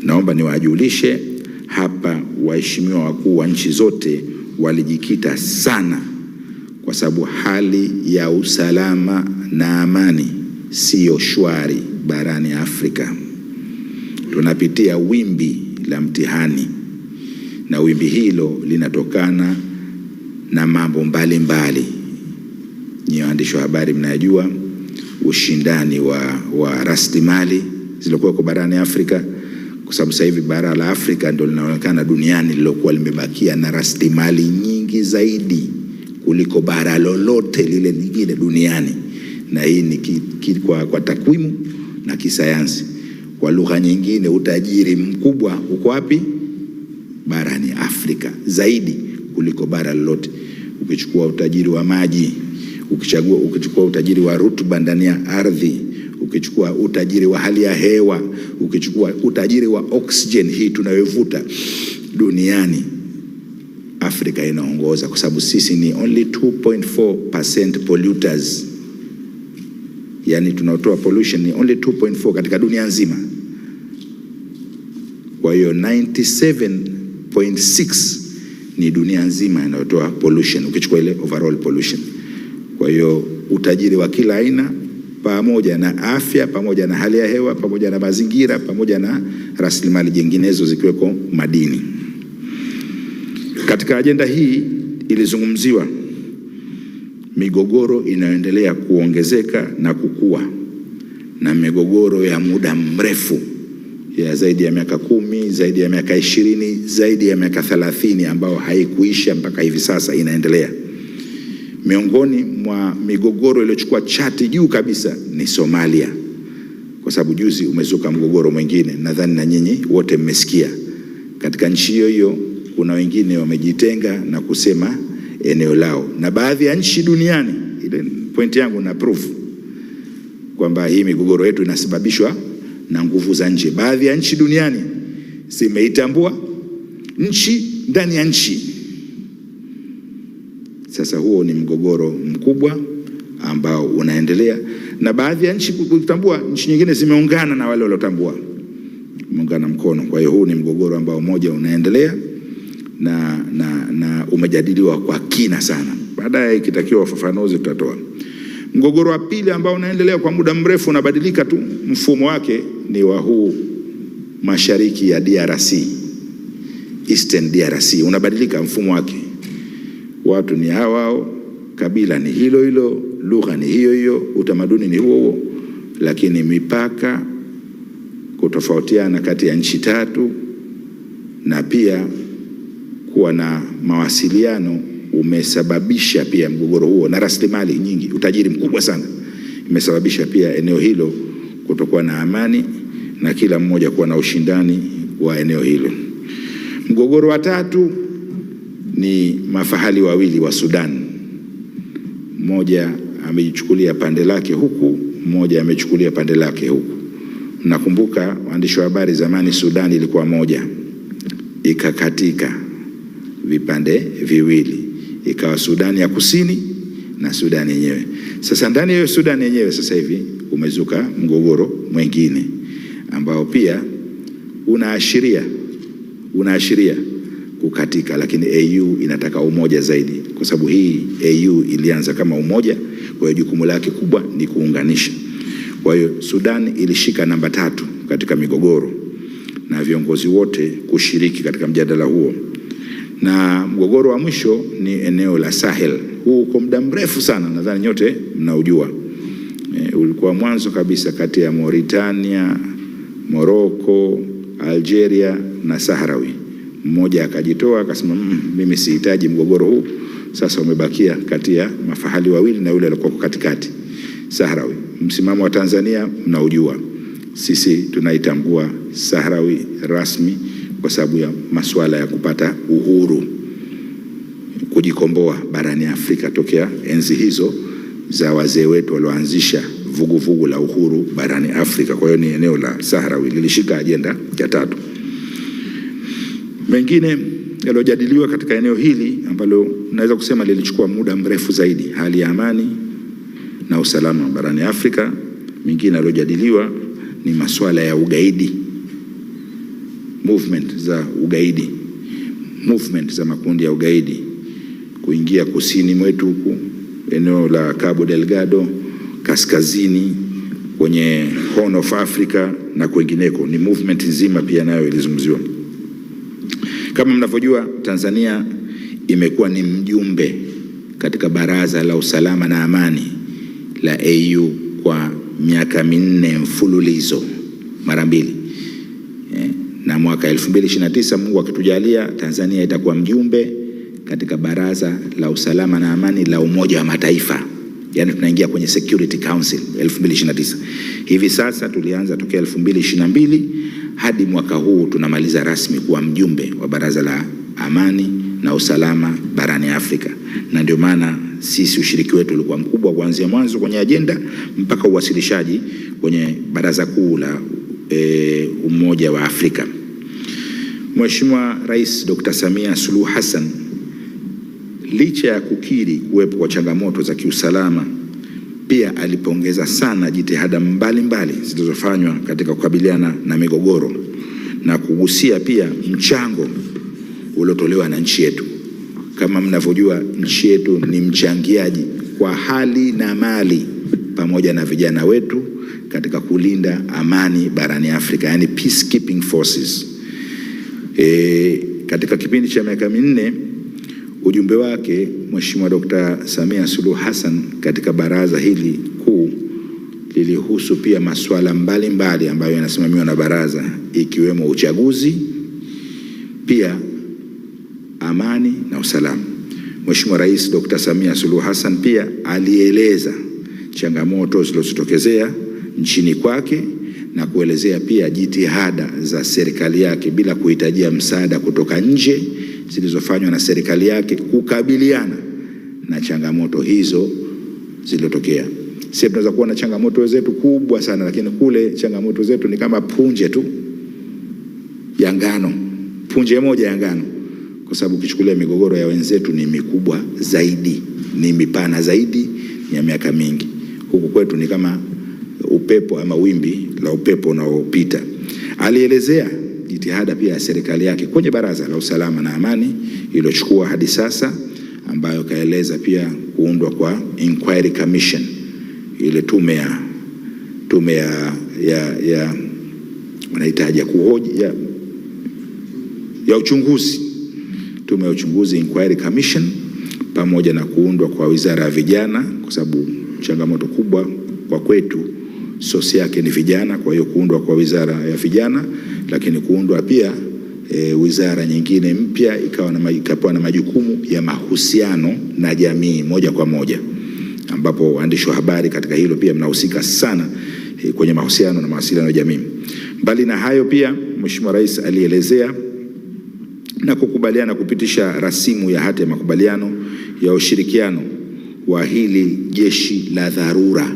Naomba niwajulishe hapa, waheshimiwa wakuu wa nchi zote walijikita sana, kwa sababu hali ya usalama na amani siyo shwari barani Afrika. Tunapitia wimbi la mtihani, na wimbi hilo linatokana na mambo mbalimbali. Nyinyi waandishi wa habari mnajua ushindani wa rasilimali zilizokuwa kwa barani Afrika, kwa sababu sasa hivi bara la Afrika ndio linaonekana duniani lilokuwa limebakia na rasilimali nyingi zaidi kuliko bara lolote lile lingine duniani. Na hii ni kwa takwimu na kisayansi. Kwa lugha nyingine, utajiri mkubwa uko wapi? Barani Afrika, zaidi kuliko bara lolote. Ukichukua utajiri wa maji, ukichukua utajiri wa rutuba ndani ya ardhi, ukichukua utajiri wa hali ya hewa, ukichukua utajiri wa oxygen hii tunayovuta duniani, Afrika inaongoza, kwa sababu sisi ni only 2.4% polluters. Yani tunatoa pollution ni only 2.4 katika dunia nzima. Kwa hiyo 97.6 ni dunia nzima inayotoa pollution, ukichukua ile overall pollution. Kwa hiyo utajiri wa kila aina, pamoja na afya, pamoja na hali ya hewa, pamoja na mazingira, pamoja na rasilimali nyinginezo zikiweko madini. Katika ajenda hii ilizungumziwa migogoro inayoendelea kuongezeka na kukua, na migogoro ya muda mrefu ya zaidi ya miaka 10, zaidi ya miaka 20, zaidi ya miaka 30 ambao haikuisha mpaka hivi sasa inaendelea. Miongoni mwa migogoro iliyochukua chati juu kabisa ni Somalia, kwa sababu juzi umezuka mgogoro mwingine, nadhani na nyinyi wote mmesikia. Katika nchi hiyo kuna wengine wamejitenga na kusema eneo lao, na baadhi ya nchi duniani, ile point yangu na proof kwamba hii migogoro yetu inasababishwa na nguvu za nje. Baadhi ya nchi duniani zimeitambua nchi ndani ya nchi. Sasa huo ni mgogoro mkubwa ambao unaendelea, na baadhi ya nchi kutambua, nchi nyingine zimeungana na wale waliotambua, muungana mkono. Kwa hiyo huu ni mgogoro ambao moja unaendelea na umejadiliwa kwa kina sana. Baadaye ikitakiwa ufafanuzi tutatoa. Mgogoro wa pili ambao unaendelea kwa muda mrefu, unabadilika tu mfumo wake, ni wa huu mashariki ya DRC, Eastern DRC, unabadilika mfumo wake. Watu ni hao, kabila ni hilo hilo, lugha ni hiyo hiyo, utamaduni ni huo huo, lakini mipaka kutofautiana kati ya nchi tatu, na pia kuwa na mawasiliano umesababisha pia mgogoro huo, na rasilimali nyingi, utajiri mkubwa sana, imesababisha pia eneo hilo kutokuwa na amani na kila mmoja kuwa na ushindani wa eneo hilo. Mgogoro wa tatu ni mafahali wawili wa Sudan. Mmoja amejichukulia pande lake huku, mmoja amechukulia pande lake huku. Nakumbuka waandishi wa habari, zamani Sudan ilikuwa moja, ikakatika vipande viwili, ikawa Sudani ya Kusini na Sudani yenyewe. Sasa ndani ya Sudani yenyewe sasa hivi umezuka mgogoro mwingine ambao pia unaashiria kukatika, lakini AU inataka umoja zaidi, kwa sababu hii AU ilianza kama umoja, kwa hiyo jukumu lake kubwa ni kuunganisha. Kwa hiyo Sudan ilishika namba 3 katika migogoro, na viongozi wote kushiriki katika mjadala huo. Na mgogoro wa mwisho ni eneo la Sahel. Huu kwa muda mrefu sana, nadhani nyote mnaujua. Ulikuwa mwanzo kabisa kati ya Mauritania, Morocco, Algeria na Sahrawi. Mmoja akajitoa akasema mimi sihitaji mgogoro huu. Sasa umebakia kati ya mafahali wawili na yule alikuwa katikati, Sahrawi. Msimamo wa Tanzania mnaujua. Sisi tunaitambua Sahrawi rasmi kwa sababu ya masuala ya kupata uhuru, kujikomboa barani Afrika tokea enzi hizo za wazee wetu walioanzisha vuguvugu la uhuru barani Afrika. Kwa hiyo ni eneo la Sahrawi lilishika ajenda ya 3. Mengine yaliyojadiliwa katika eneo hili ambalo naweza kusema lilichukua muda mrefu zaidi, hali ya amani na usalama barani Afrika. Mengine yaliyojadiliwa ni masuala ya ugaidi. movement za ugaidi, movement za makundi ya ugaidi kuingia kusini mwetu huku eneo la Cabo Delgado, kaskazini kwenye Horn of Africa na kwingineko. Ni movement nzima pia nayo ilizungumziwa. Kama mnavyojua, Tanzania imekuwa ni mjumbe katika Baraza la Usalama na Amani la AU kwa miaka 4 mfululizo, mara 2. Na mwaka 2029 Mungu akitujalia, Tanzania itakuwa mjumbe katika Baraza la Usalama na Amani la Umoja wa Mataifa. Yani tunaingia kwenye Security Council 2029. Hivi sasa tulianza tokea 2022 hadi mwaka huu tunamaliza rasmi kuwa mjumbe wa Baraza la Amani na Usalama barani Afrika. Na ndio maana sisi ushiriki wetu ulikuwa mkubwa kuanzia mwanzo kwenye ajenda mpaka uwasilishaji kwenye Baraza Kuu la Umoja wa Afrika. Mheshimiwa Rais Dr. Samia Suluhu Hassan, licha ya kukiri kuwepo kwa changamoto za kiusalama, pia alipongeza sana jitihada mbalimbali zilizofanywa katika kukabiliana na migogoro na kugusia pia mchango uliotolewa na nchi yetu. Kama mnavyojua, nchi yetu ni mchangiaji kwa hali na mali pamoja na vijana wetu katika kulinda amani barani Afrika, yani peacekeeping forces. Katika kipindi cha miaka 4 ujumbe wake Mheshimiwa Dr. Samia Suluhu Hassan katika baraza hili kuu lilihusu pia masuala mbalimbali ambayo yanasimamiwa na baraza, ikiwemo uchaguzi, pia amani na usalama. Mheshimiwa Rais Dr. Samia Suluhu Hassan pia alieleza changamoto zilizotokezea nchini kwake na kuelezea pia jitihada za serikali yake bila kuhitajia msaada kutoka nje zilizofanywa na serikali yake kukabiliana na changamoto hizo zilizotokea. Sisi tunaweza kuwa na changamoto zetu kubwa sana, lakini kule changamoto zetu ni kama punje tu ya ngano, punje moja ya ngano, kwa sababu ukichukulia migogoro ya wenzetu ni mikubwa zaidi, ni mipana zaidi, ya miaka mingi. Huku kwetu ni kama upepo ama wimbi la upepo unaopita. Alielezea jitihada pia ya serikali yake kwenye Baraza la Usalama na Amani iliyochukua hadi sasa, ambayo kaeleza pia kuundwa kwa Inquiry Commission, ile tume ya wanahitaji kuhoji ya uchunguzi, tume ya uchunguzi Inquiry Commission, pamoja na kuundwa kwa Wizara ya Vijana, kwa sababu changamoto kubwa kwa kwetu sosi yake ni vijana. Kwa hiyo kuundwa kwa Wizara ya Vijana, lakini kuundwa pia wizara nyingine mpya ikapewa na majukumu ya mahusiano na jamii moja kwa moja, ambapo waandishi wa habari katika hilo pia mnahusika sana kwenye mahusiano na mawasiliano ya jamii. Mbali na hayo, pia Mheshimiwa Rais alielezea na kukubaliana kupitisha rasimu ya hati ya makubaliano ya ushirikiano wa hili jeshi la dharura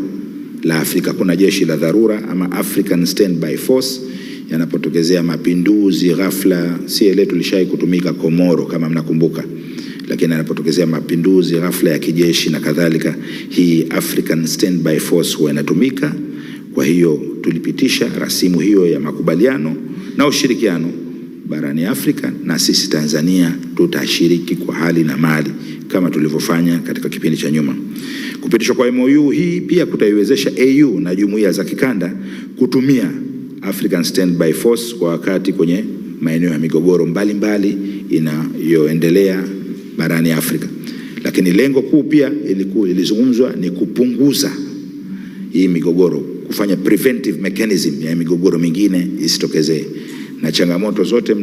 la Afrika. Kuna jeshi la dharura ama African Standby Force, yanapotokezea mapinduzi ghafla. CLA tulishai kutumika Komoro kama mnakumbuka, lakini yanapotokezea mapinduzi ghafla ya kijeshi na kadhalika, hii African Standby Force huwa inatumika. Kwa hiyo tulipitisha rasimu hiyo ya makubaliano na ushirikiano barani Afrika, na sisi Tanzania tutashiriki kwa hali na mali kama tulivyofanya katika kipindi cha nyuma. Kupitishwa kwa MOU hii pia kutaiwezesha AU na jumuiya za kikanda kutumia African Standby Force kwa wakati kwenye maeneo ya migogoro mbalimbali inayoendelea barani Afrika. Lakini lengo kuu pia ilizungumzwa ni kupunguza hii migogoro, kufanya preventive mechanism ya migogoro mingine isitokezee. Na changamoto zote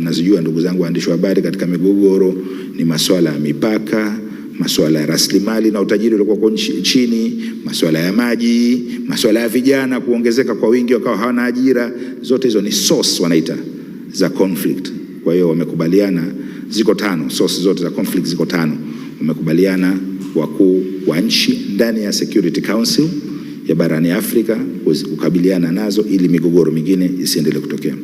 mnazijua ndugu zangu waandishi wa habari katika migogoro ni masuala ya mipaka, masuala ya rasilimali na utajiri uliokuwa chini, masuala ya maji, masuala ya vijana kuongezeka kwa wingi wakawa hawana ajira. Zote hizo ni source wanaita za conflict. Kwa hiyo wamekubaliana, ziko 5 source zote za conflict, ziko 5. Wamekubaliana wakuu wa nchi ndani ya Security Council ya barani Afrika kukabiliana nazo ili migogoro mingine isiendelee kutokea.